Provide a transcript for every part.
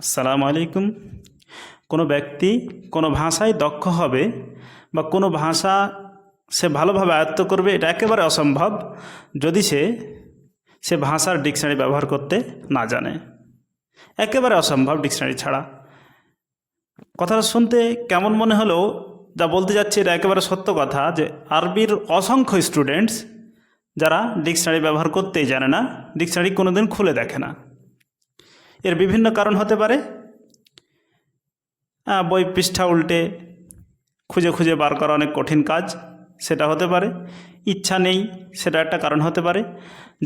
আসসালামু আলাইকুম। কোনো ব্যক্তি কোনো ভাষায় দক্ষ হবে বা কোনো ভাষা সে ভালোভাবে আয়ত্ত করবে, এটা একেবারে অসম্ভব যদি সে ভাষার ডিকশনারি ব্যবহার করতে না জানে। একেবারে অসম্ভব ডিকশনারি ছাড়া। কথাটা শুনতে কেমন মনে হলেও যা বলতে যাচ্ছে এটা একেবারে সত্য কথা, যে আরবির অসংখ্য স্টুডেন্টস যারা ডিকশনারি ব্যবহার করতেই জানে না, ডিকশনারি কোনোদিন খুলে দেখে না। এর বিভিন্ন কারণ হতে পারে। বই পৃষ্ঠা উল্টে খুঁজে খুঁজে বার করা অনেক কঠিন কাজ, সেটা হতে পারে। ইচ্ছা নেই, সেটা একটা কারণ হতে পারে।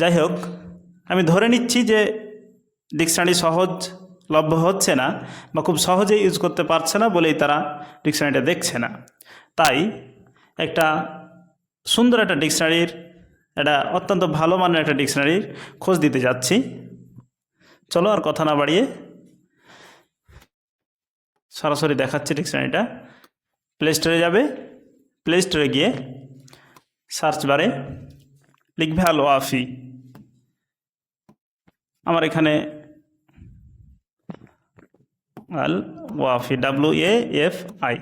যাই হোক, আমি ধরে নিচ্ছি যে ডিকশনারি সহজলভ্য হচ্ছে না বা খুব সহজেই ইউজ করতে পারছে না বলেই তারা ডিকশনারিটা দেখছে না। তাই একটা সুন্দর একটা ডিকশনারির, একটা অত্যন্ত ভালো মানের একটা ডিকশনারির খোঁজ দিতে যাচ্ছি। চলো আর কথা না বাড়িয়ে সরাসরি দেখাচ্ছি ডিকশনারিটা। প্লে স্টোরে যাবে, প্লে স্টোরে গিয়ে সার্চ বারে লিখবে আল ওয়াফি। আমার এখানে আল ওয়াফি WAFI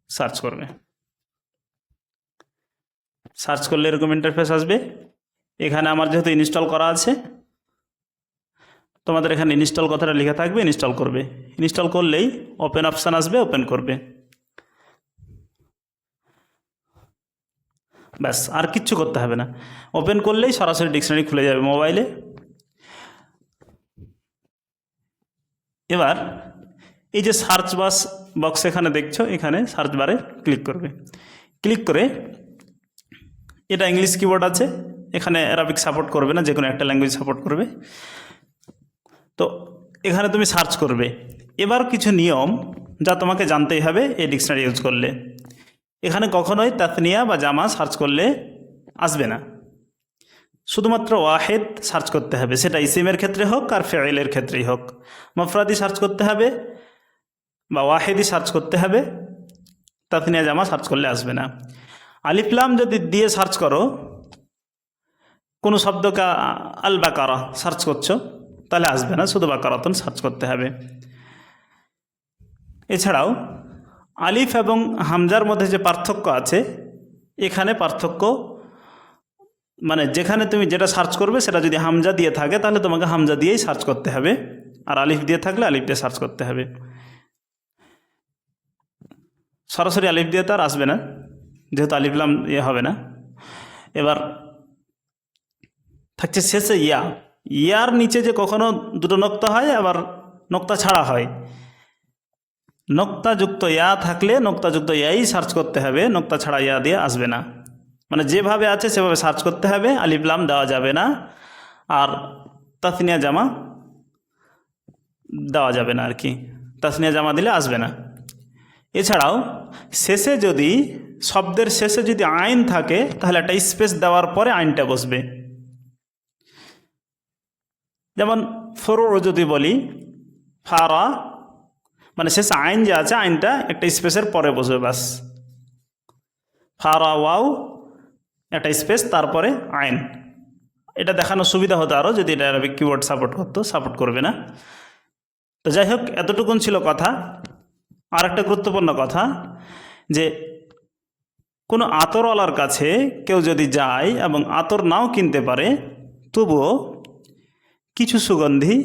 সার্চ করবে। সার্চ করলে এরকম ইন্টারফেস আসবে। এখানে আমার যেহেতু ইনস্টল করা আছে, তোমাদের এখানে ইনস্টল কথাটা লেখা থাকবে, ইনস্টল করবে। ইনস্টল করলেই ওপেন অপশান আসবে, ওপেন করবে। ব্যাস, আর কিচ্ছু করতে হবে না। ওপেন করলেই সরাসরি ডিকশনারি খুলে যাবে মোবাইলে। এবার এই যে সার্চ বক্স এখানে দেখছো, এখানে সার্চ বারে ক্লিক করবে। ক্লিক করে, এটা ইংলিশ কিবোর্ড আছে, এখানে অ্যারাবিক সাপোর্ট করবে না, যে কোনো একটা ল্যাঙ্গুয়েজ সাপোর্ট করবে। তো এখানে তুমি সার্চ করবে। এবার কিছু নিয়ম যা তোমাকে জানতেই হবে এই ডিকশনারি ইউজ করলে। এখানে কখনোই তাসনিয়া বা জামা সার্চ করলে আসবে না, শুধুমাত্র ওয়াহেদ সার্চ করতে হবে, সেটা ইসিমের ক্ষেত্রে হোক আর ফেইলের ক্ষেত্রেই হোক। মুফরাদি সার্চ করতে হবে বা ওয়াহেদি সার্চ করতে হবে, তাসনিয়া জামা সার্চ করলে আসবে না। আলিফ লাম যদি দিয়ে সার্চ করো, কোনো শব্দকে আল বাকারা সার্চ করছো, তাহলে আসবে না, শুধু বাকারাতুন সার্চ করতে হবে। এছাড়াও আলিফ এবং হামজার মধ্যে যে পার্থক্য আছে, এখানে পার্থক্য মানে যেখানে তুমি যেটা সার্চ করবে সেটা যদি হামজা দিয়ে থাকে তাহলে তোমাকে হামজা দিয়েই সার্চ করতে হবে, আর আলিফ দিয়ে থাকলে আলিফ দিয়ে সার্চ করতে হবে। সরাসরি আলিফ দিয়ে তো আর আসবে না, যেহেতু আলিফ লাম হবে না। এবার থাকছে শেষে ইয়া। ইয়ার নিচে যে কখনো দুটো নোক্তা হয়, আবার নোক্তা ছাড়া হয়। নোক্তাযুক্ত ইয়া থাকলে নোক্তাযুক্ত ইয়াই সার্চ করতে হবে, নোক্তা ছাড়া ইয়া দিয়ে আসবে না। মানে যেভাবে আছে সেভাবে সার্চ করতে হবে, আলিফ লাম দেওয়া যাবে না, আর তাসনিয়া জামা দেওয়া যাবে না আর কি। তাসনিয়া জামা দিলে আসবে না। এছাড়াও শেষে যদি শব্দের শেষে যদি আইন থাকে তাহলে একটা স্পেস দেওয়ার পরে আইনটা বসবে। যেমন ফরু যদি বলি ফারা, মানে শেষে আইন যে আছে আইনটা একটা স্পেসের পরে বসবে, বাস। ফারা ওয়াও একটা স্পেস, তারপরে আইন। এটা দেখানো সুবিধা হতো আরও যদি এটা আরবিক কিবোর্ড সাপোর্ট করতো, সাপোর্ট করবে না। তো যাই হোক, এতটুকুন ছিল কথা। আর একটা গুরুত্বপূর্ণ কথা, যে কোনো আতরওয়ালার কাছে কেউ যদি যায় এবং আতর নাও কিনতে পারে, তবুও কিছু সুগন্ধি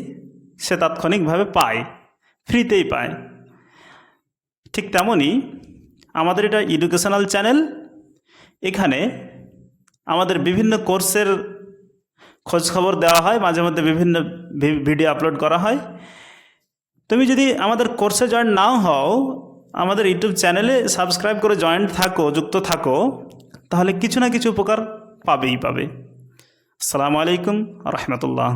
সে তাৎক্ষণিকভাবে পায়, ফ্রিতেই পায়। ঠিক তেমনই আমাদের এটা এডুকেশনাল চ্যানেল। এখানে আমাদের বিভিন্ন কোর্সের খোঁজখবর দেওয়া হয়, মাঝে মধ্যে বিভিন্ন ভিডিও আপলোড করা হয়। তুমি যদি আমাদের কোর্সে জয়েন নাও হও, আমাদের ইউটিউব চ্যানেলে সাবস্ক্রাইব করে যুক্ত থাকো, তাহলে কিছু না কিছু উপকার পাবে। আসসালামু আলাইকুম রহমতুল্লাহ।